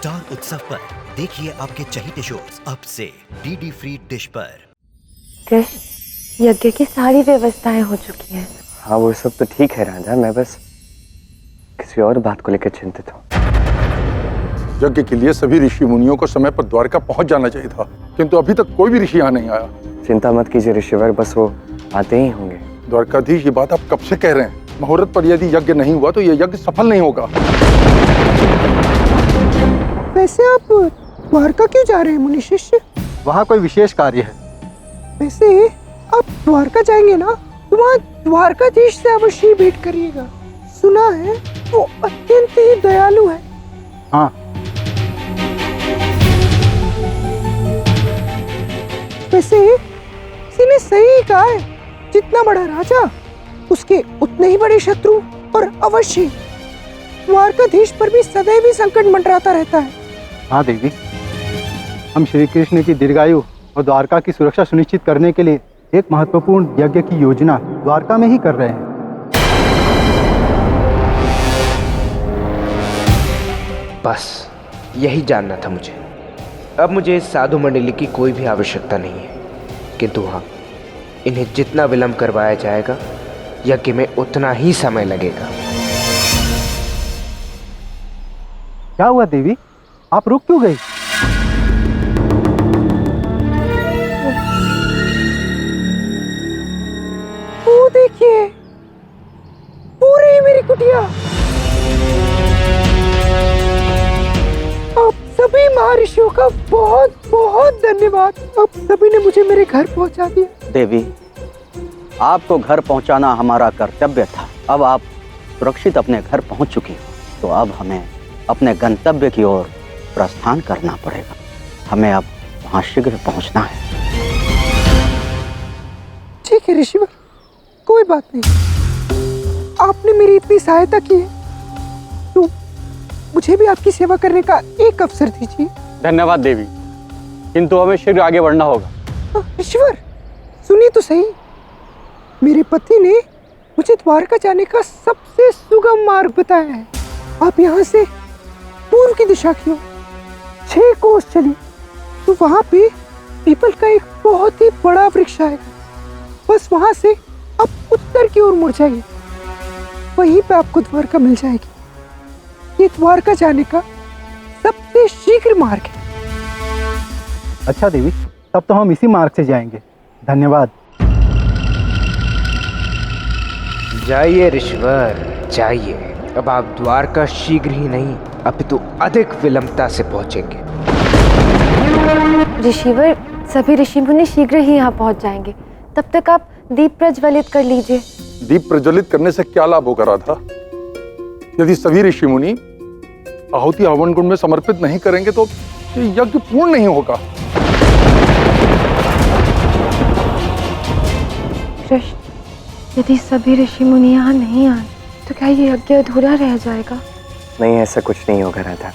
Star उत्सव पर देखिए आपके चहीते शोज अब से डीडी फ्री डिश पर। कृष्ण, यज्ञ की सारी व्यवस्थाएं हो चुकी हैं। हाँ वो सब तो ठीक है राधा, मैं बस किसी और बात को लेकर चिंतित हूँ। यज्ञ के लिए सभी ऋषि मुनियों को समय पर द्वारका पहुंच जाना चाहिए था, किंतु अभी तक कोई भी ऋषि यहाँ नहीं आया। चिंता मत कीजिए ऋषिवर, बस वो आते ही होंगे। द्वारकाधीश, ये बात आप कब से कह रहे हैं? मुहूर्त पर यदि यज्ञ नहीं हुआ तो ये यज्ञ सफल नहीं होगा। वैसे आप द्वारका क्यों जा रहे हैं मुनि शिष्य? वहाँ कोई विशेष कार्य है। वैसे आप द्वारका जाएंगे ना, तो वहाँ द्वारकाधीश से अवश्य भेंट करिएगा। सुना है वो अत्यंत ही दयालु है। हाँ, वैसे किसी ने सही कहा है, जितना बड़ा राजा उसके उतने ही बड़े शत्रु, और अवश्य द्वारकाधीश पर भी सदैव ही संकट मंडराता रहता है। हाँ देवी, हम श्री कृष्ण की दीर्घायु और द्वारका की सुरक्षा सुनिश्चित करने के लिए एक महत्वपूर्ण यज्ञ की योजना द्वारका में ही कर रहे हैं। बस यही जानना था मुझे। अब मुझे इस साधु मंडली की कोई भी आवश्यकता नहीं है, किंतु हाँ, इन्हें जितना विलंब करवाया जाएगा यज्ञ में उतना ही समय लगेगा। क्या हुआ देवी, आप रुक क्यों गई? वो देखिए, पूरी मेरी कुटिया। आप सभी महर्षियों का बहुत बहुत धन्यवाद। आप सभी ने मुझे मेरे घर पहुंचा दिया। देवी, आपको घर पहुंचाना हमारा कर्तव्य था। अब आप सुरक्षित अपने घर पहुंच चुकी हो, तो अब हमें अपने गंतव्य की ओर प्रस्थान करना पड़ेगा। हमें अब वहां शीघ्र पहुंचना है। ठीक है ऋषिवर, कोई बात नहीं। आपने मेरी इतनी सहायता की है, तो मुझे भी आपकी सेवा करने का एक अवसर दीजिए। धन्यवाद देवी, किंतु हमें शीघ्र आगे बढ़ना होगा। ऋषिवर, सुनिए तो सही। मेरे पति ने मुझे द्वारका जाने का सबसे सुगम मार्ग बताया है। आप यहाँ से पूर्व की दिशा की ओर 6 कोस चलिए, तो वहाँ पे पीपल का एक बहुत ही बड़ा वृक्ष आएगा। बस वहाँ से आप उत्तर की ओर मुड़ जाइए, वहीं पे आपको द्वारका मिल जाएगी। ये द्वारका जाने का सबसे शीघ्र मार्ग है। अच्छा देवी, तब तो हम इसी मार्ग से जाएंगे। धन्यवाद। जाइए ऋषिवर, जाइए। अब आप द्वारका शीघ्र ही नहीं, अपितु अधिक विलंबता से पहुंचेंगे। ऋषिवर, सभी ऋषि मुनि शीघ्र ही यहाँ पहुँच जाएंगे। तब तक आप दीप प्रज्वलित कर लीजिए। दीप प्रज्वलित करने से क्या लाभ होगा राधा? यदि सभी ऋषि मुनि आहुति हवन कुंड में समर्पित नहीं करेंगे तो ये यज्ञ पूर्ण नहीं होगा। कृष्ण, यदि सभी ऋषि मुनि यहाँ नहीं आए तो क्या ये यज्ञ अधूरा रह जाएगा? नहीं, ऐसा कुछ नहीं होगा राधा।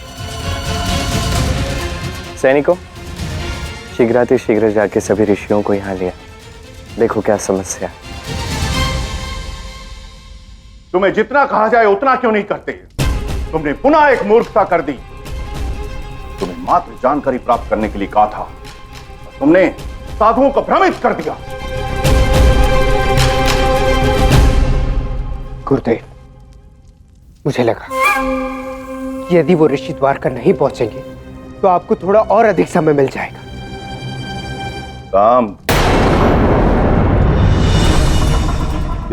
सैनिकों, शीघ्र जाके सभी ऋषियों को यहाँ लिया। देखो क्या समस्या। तुम्हें जितना कहा जाए उतना क्यों नहीं करते? तुमने पुनः एक मूर्खता कर दी। तुम्हें मात्र जानकारी प्राप्त करने के लिए कहा था, तुमने साधुओं को भ्रमित कर दिया। गुरुदेव, मुझे लगा कि यदि वो ऋषि द्वारका नहीं पहुंचेंगे तो आपको थोड़ा और अधिक समय मिल जाएगा। काम,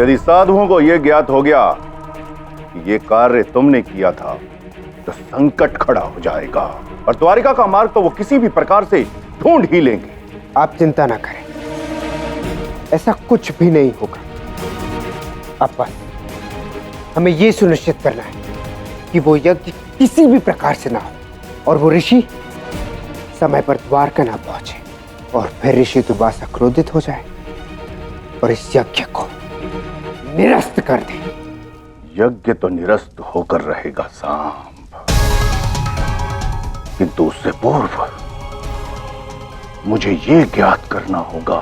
यदि साधुओं को यह ज्ञात हो गया कि ये कार्य तुमने किया था तो संकट खड़ा हो जाएगा, और द्वारिका का मार्ग तो वो किसी भी प्रकार से ढूंढ ही लेंगे। आप चिंता ना करें, ऐसा कुछ भी नहीं होगा। अब बस हमें यह सुनिश्चित करना है कि वो यज्ञ किसी भी प्रकार से ना हो, और वो ऋषि समय पर द्वारका ना पहुंचे, और फिर ऋषि दुर्वासा क्रोधित हो जाए और इस यज्ञ को निरस्त कर दे। यज्ञ तो निरस्त होकर रहेगा सांब, किंतु उससे पूर्व मुझे ये ज्ञात करना होगा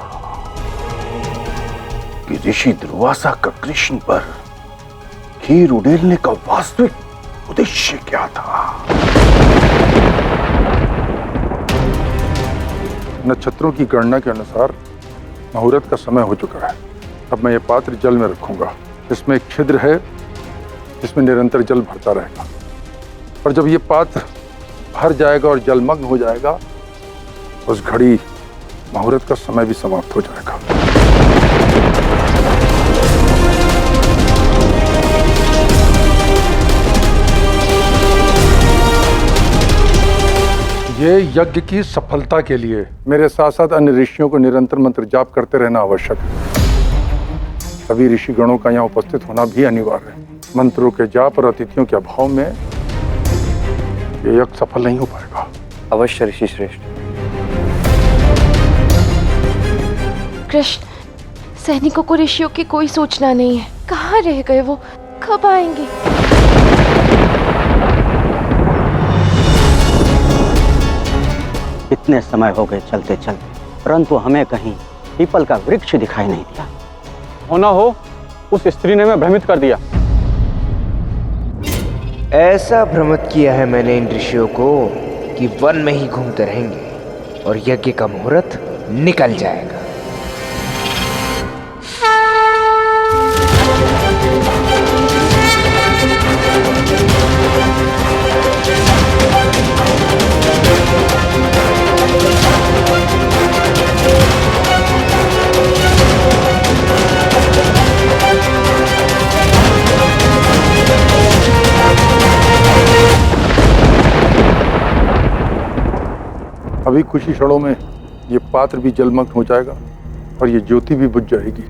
कि ऋषि दुर्वासा का कृष्ण पर खीर उड़ेलने का वास्तविक उद्देश्य क्या था। नक्षत्रों की गणना के अनुसार मुहूर्त का समय हो चुका है। अब मैं ये पात्र जल में रखूंगा। इसमें एक छिद्र है जिसमें निरंतर जल भरता रहेगा, और जब ये पात्र भर जाएगा और जलमग्न हो जाएगा, उस घड़ी मुहूर्त का समय भी समाप्त हो जाएगा। ये यज्ञ की सफलता के लिए मेरे साथ साथ अन्य ऋषियों को निरंतर मंत्र जाप करते रहना आवश्यक है। सभी ऋषि गणों का यहाँ उपस्थित होना भी अनिवार्य है। मंत्रों के जाप और अतिथियों के अभाव में ये यज्ञ सफल नहीं हो पाएगा। अवश्य ऋषि श्रेष्ठ। कृष्ण, सैनिकों को ऋषियों की कोई सूचना नहीं है। कहाँ रह गए वो? कब आएंगे? इतने समय हो गए चलते चलते, परंतु हमें कहीं पीपल का वृक्ष दिखाई नहीं दिया। होना हो उस स्त्री ने हमें भ्रमित कर दिया। ऐसा भ्रमित किया है मैंने इन ऋषियों को कि वन में ही घूमते रहेंगे और यज्ञ का मुहूर्त निकल जाएगा। अभी कुछ ही क्षणों में ये पात्र भी जलमग्न हो जाएगा और ये ज्योति भी बुझ जाएगी।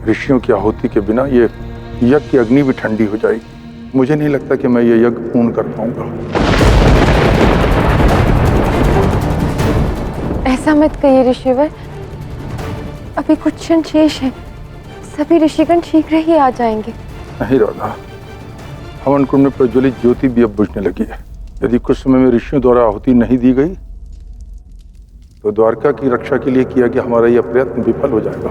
ऋषियों की आहुति के बिना ये यज्ञ की अग्नि भी ठंडी हो जाएगी। मुझे नहीं लगता कि मैं ये यज्ञ पूर्ण कर पाऊंगा। ऐसा मत कहिए ऋषिवर, अभी कुछ क्षण शेष है। सभी ऋषिगण शीघ्र ही आ जाएंगे। नहीं राधा, हवन कुंड में प्रज्वलित ज्योति भी अब बुझने लगी है। यदि कुछ समय में ऋषियों द्वारा आहुति नहीं दी गई तो द्वारका की रक्षा के लिए किया गया हमारा यह प्रयत्न विफल हो जाएगा।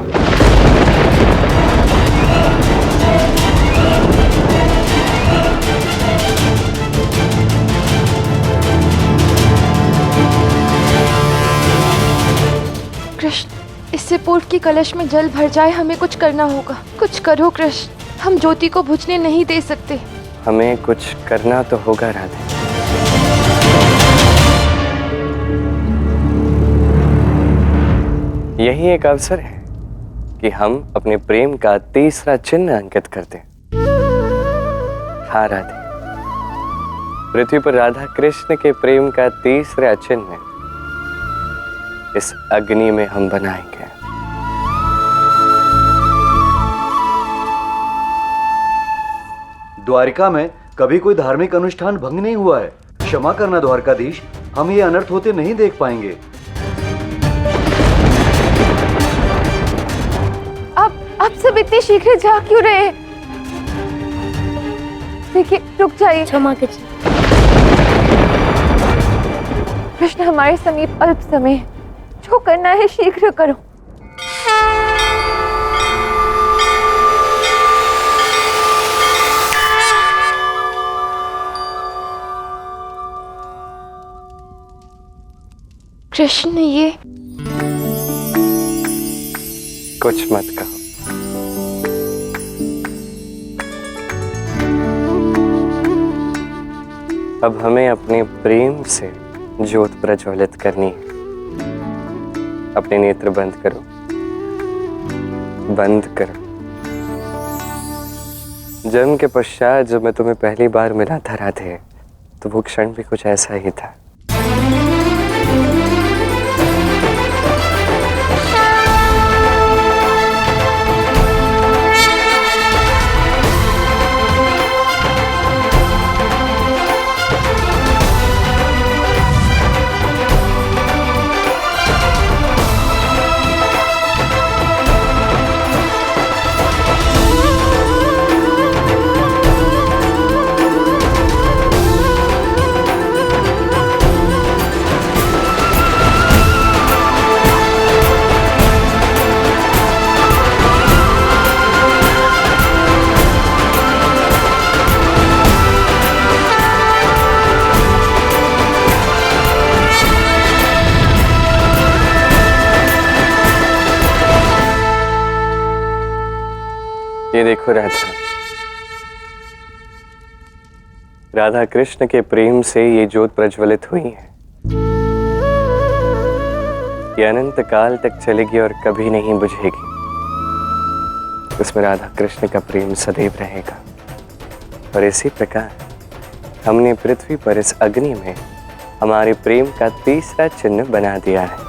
कृष्ण, इससे पूर्व की कलश में जल भर जाए, हमें कुछ करना होगा। कुछ करो कृष्ण, हम ज्योति को बुझने नहीं दे सकते। हमें कुछ करना तो होगा राधे। यही एक अवसर है कि हम अपने प्रेम का तीसरा चिन्ह अंकित करते हैं। हाँ राधे, पृथ्वी पर राधा कृष्ण के प्रेम का तीसरा चिन्ह इस अग्नि में हम बनाएंगे। द्वारिका में कभी कोई धार्मिक अनुष्ठान भंग नहीं हुआ है। क्षमा करना द्वारकाधीश, हम ये अनर्थ होते नहीं देख पाएंगे। आप सब इतनी शीघ्र जा क्यों रहे हैं? देखिए, रुक जाइए। क्षमा कीजिए कृष्ण, हमारे समीप अल्प समय है। जो करना है शीघ्र करो। कृष्ण, ये कुछ मत कहो। अब हमें अपने प्रेम से ज्योत प्रज्वलित करनी है। अपने नेत्र बंद करो, बंद करो। जन्म के पश्चात जब मैं तुम्हें पहली बार मिला था राधे, तो वो क्षण भी कुछ ऐसा ही था। ये देखो राधा, राधा कृष्ण के प्रेम से ये ज्योत प्रज्वलित हुई है। ये अनंत काल तक चलेगी और कभी नहीं बुझेगी। इसमें राधा कृष्ण का प्रेम सदैव रहेगा। और इसी प्रकार हमने पृथ्वी पर इस अग्नि में हमारे प्रेम का तीसरा चिन्ह बना दिया है।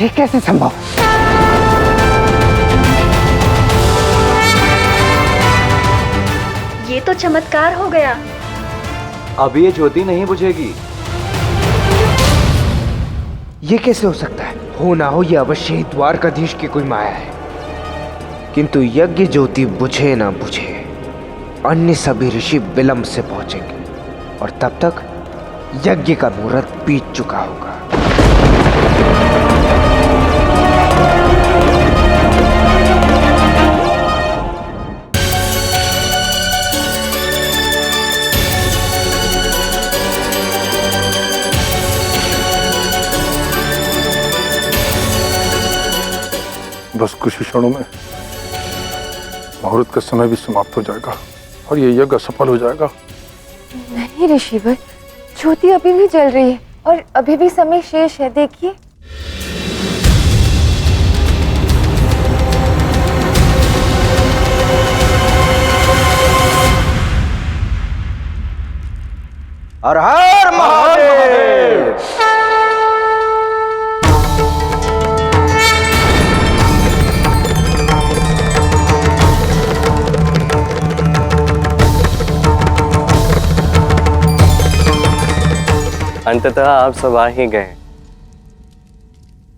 ये कैसे संभव? ये तो चमत्कार हो गया। अब ये ज्योति नहीं बुझेगी। ये कैसे हो सकता है? हो ना हो ये अवश्य ही द्वारकाधीश की कोई माया है। किंतु यज्ञ ज्योति बुझे ना बुझे, अन्य सभी ऋषि विलंब से पहुंचेंगे और तब तक यज्ञ का मुहूर्त बीत चुका होगा। बस कुछ ही क्षणों में मुहूर्त का समय भी समाप्त हो जाएगा और ये यज्ञ सफल हो जाएगा। नहीं ऋषिवर, ज्योति अभी भी जल रही है और अभी भी समय शेष है। देखिए, हर हर महादेव। अंततः आप सब आ ही गए।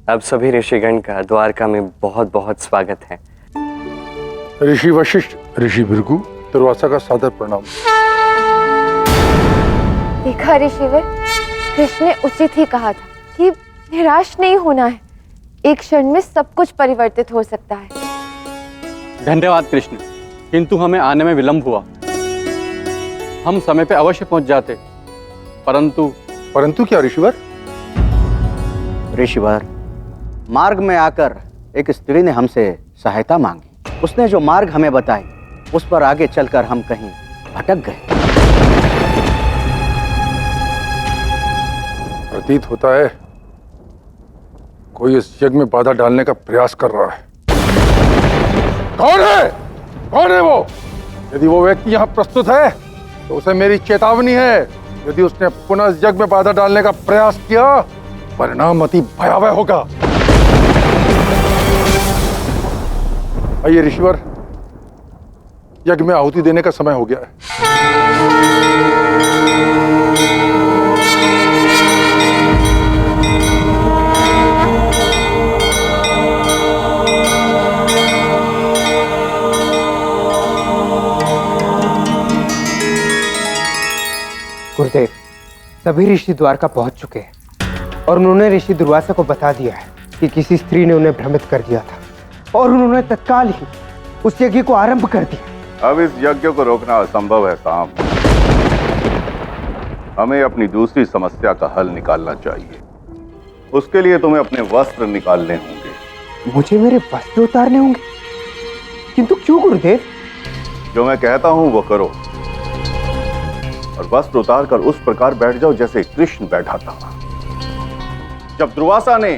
अब सभी ऋषिगण का द्वारका में बहुत बहुत स्वागत है। ऋषि वशिष्ठ, ऋषि भृगु, दुर्वासा का सादर प्रणाम। देखा ऋषिवर, कृष्ण ने उचित ही कहा था कि निराश नहीं होना है। एक क्षण में सब कुछ परिवर्तित हो सकता है। धन्यवाद कृष्ण, किंतु हमें आने में विलंब हुआ। हम समय पे अवश्य पहुंच जाते, परंतु क्या ऋषिवर? ऋषिवर, मार्ग में आकर एक स्त्री ने हमसे सहायता मांगी। उसने जो मार्ग हमें बताए उस पर आगे चलकर हम कहीं भटक गए। प्रतीत होता है कोई इस यज्ञ में बाधा डालने का प्रयास कर रहा है। कौन है? कौन है वो? यदि वो व्यक्ति यहाँ प्रस्तुत है तो उसे मेरी चेतावनी है। यदि उसने पुनः इस यज्ञ में बाधा डालने का प्रयास किया, परिणाम अति भयावह होगा। आइए ऋषिवर, यज्ञ में आहुति देने का समय हो गया है। गुरुदेव, सभी ऋषि द्वारका पहुंच चुके हैं और उन्होंने ऋषि दुर्वासा को बता दिया है कि किसी स्त्री ने उन्हें भ्रमित कर दिया था और उन्होंने तत्काल ही उस यज्ञ को आरंभ कर दिया। अब इस यज्ञ को रोकना असंभव है साम। हमें अपनी दूसरी समस्या का हल निकालना चाहिए। उसके लिए तुम्हें अपने वस्त्र निकालने होंगे। मुझे मेरे वस्त्र उतारने होंगे? किंतु क्यों गुरुदेव? जो मैं कहता हूं वो करो और वस्त्र उतार कर उस प्रकार बैठ जाओ जैसे कृष्ण बैठा था। जब दुर्वासा ने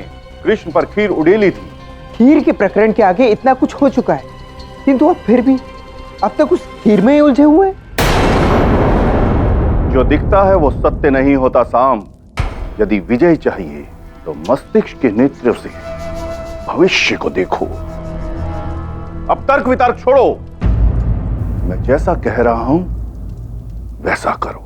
कृष्ण पर खीर उड़ेली थी। खीर के प्रकरण के आगे इतना कुछ हो चुका है, किंतु अब फिर भी अब तक उस खीर में ही उलझे हुए हैं। जो दिखता है वो सत्य नहीं होता साम। यदि विजय चाहिए तो मस्तिष्क के नेत्र से भविष्य को देखो। अब तर्क वितर्क छोड़ो, मैं जैसा कह रहा हूं वैसा करो।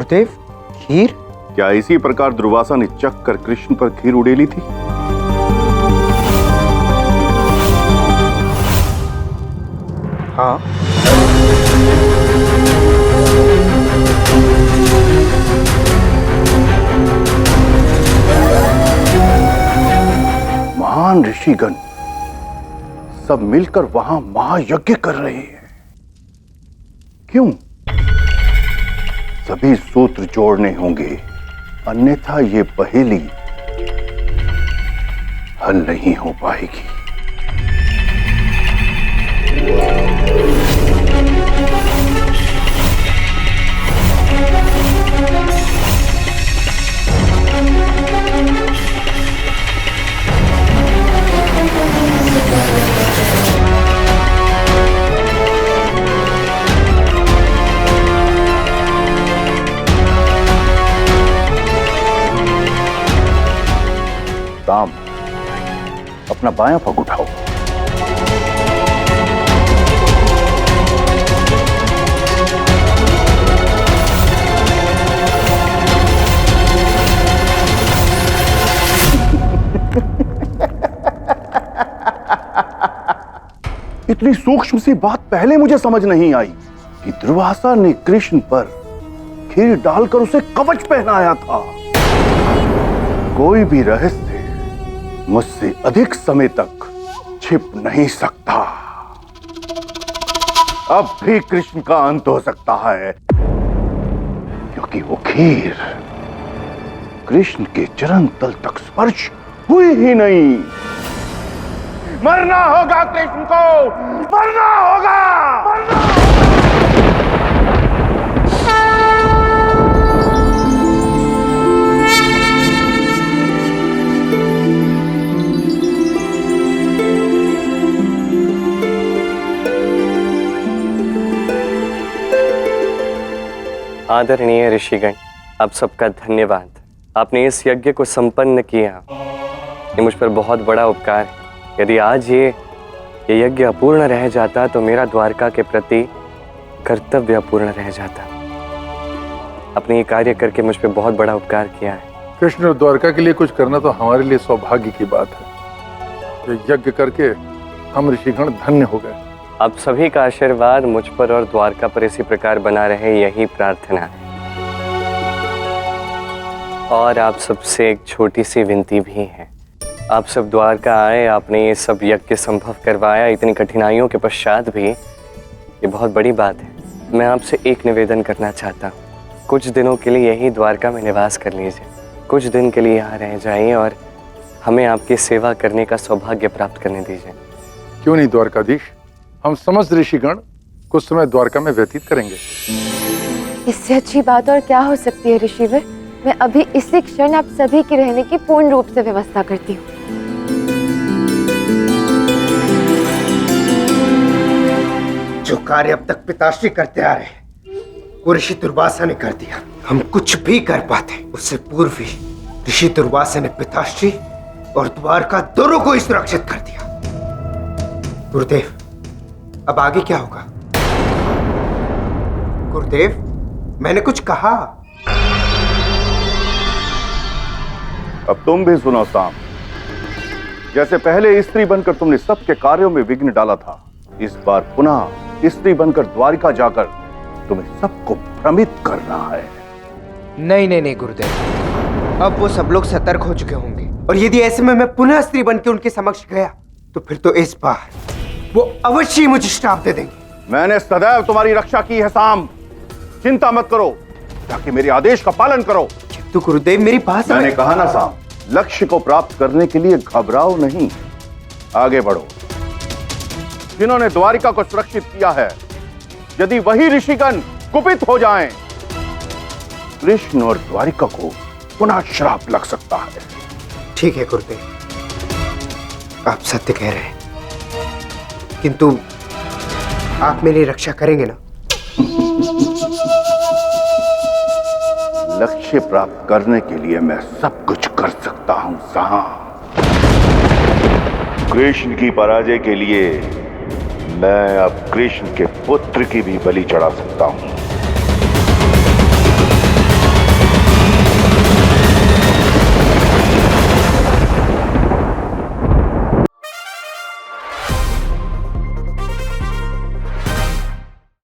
गुरुदेव, खीर? क्या इसी प्रकार दुर्वासा ने चख कर कृष्ण पर खीर उड़ेली थी? हाँ। महान ऋषिगण सब मिलकर वहां महायज्ञ कर रहे हैं। क्यों? सभी सूत्र जोड़ने होंगे, अन्यथा ये पहेली हल नहीं हो पाएगी। साम, अपना बायां पग उठाओ। इतनी सूक्ष्म सी बात पहले मुझे समझ नहीं आई कि दुर्वासा ने कृष्ण पर खीर डालकर उसे कवच पहनाया था। कोई भी रहस्य मुझसे अधिक समय तक छिप नहीं सकता। अब भी कृष्ण का अंत हो सकता है, क्योंकि वो खीर कृष्ण के चरण तल तक स्पर्श हुई ही नहीं। मरना होगा कृष्ण को, मरना होगा, मरना होगा। आदरणीय ऋषिगण, आप सबका धन्यवाद। आपने इस यज्ञ को संपन्न किया, ये मुझ पर बहुत बड़ा उपकार है। यदि आज ये यज्ञ अपूर्ण रह जाता तो मेरा द्वारका के प्रति कर्तव्य अपूर्ण रह जाता। आपने ये कार्य करके मुझ पर बहुत बड़ा उपकार किया है। कृष्ण और द्वारका के लिए कुछ करना तो हमारे लिए सौभाग्य की बात है। ये यज्ञ करके हम ऋषिगण धन्य हो गए। आप सभी का आशीर्वाद मुझ पर और द्वारका पर इसी प्रकार बना रहे, यही प्रार्थना है। और आप सबसे एक छोटी सी विनती भी है। आप सब द्वारका आए, आपने ये सब यज्ञ संभव करवाया, इतनी कठिनाइयों के पश्चात भी, ये बहुत बड़ी बात है। मैं आपसे एक निवेदन करना चाहता हूँ, कुछ दिनों के लिए यही द्वारका में निवास कर लीजिए। कुछ दिन के लिए यहाँ रह जाइए और हमें आपकी सेवा करने का सौभाग्य प्राप्त करने दीजिए। क्यों नहीं द्वारकाधीश, हम समस्त ऋषिगण कुछ समय द्वारका में व्यतीत करेंगे। इससे अच्छी बात और क्या हो सकती है ऋषिवर। मैं अभी इसी क्षण आप सभी के रहने की पूर्ण रूप से व्यवस्था करती हूँ। जो कार्य अब तक पिताश्री करते आ रहे वो ऋषि दुर्वासा ने कर दिया। हम कुछ भी कर पाते उससे पूर्व ही ऋषि दुर्वासा ने पिताश्री और द्वारका दोनों को ही सुरक्षित कर दिया। गुरुदेव, अब आगे क्या होगा? गुरुदेव, मैंने कुछ कहा? अब तुम भी सुनो साम। जैसे पहले स्त्री बनकर तुमने सबके कार्यों में विघ्न डाला था, इस बार पुनः स्त्री बनकर द्वारिका जाकर तुम्हें सबको भ्रमित करना है। नहीं नहीं नहीं गुरुदेव, अब वो सब लोग सतर्क हो चुके होंगे और यदि ऐसे में मैं पुनः स्त्री बनकर उनके समक्ष गया तो फिर तो इस बार वो अवश्य ही मुझे श्राप दे देंगे। मैंने सदैव तुम्हारी रक्षा की है साम, चिंता मत करो, ताकि मेरे आदेश का पालन करो। तो गुरुदेव मेरी बात मैंने कहा ना साम, लक्ष्य को प्राप्त करने के लिए घबराओ नहीं, आगे बढ़ो। जिन्होंने द्वारिका को सुरक्षित किया है, यदि वही ऋषिगण कुपित हो जाएं, कृष्ण और द्वारिका को पुनः श्राप लग सकता है। ठीक है गुरुदेव, आप सत्य कह रहे हैं, किंतु आप मेरी रक्षा करेंगे ना? लक्ष्य प्राप्त करने के लिए मैं सब कुछ कर सकता हूं साहब। कृष्ण की पराजय के लिए मैं अब कृष्ण के पुत्र की भी बलि चढ़ा सकता हूं।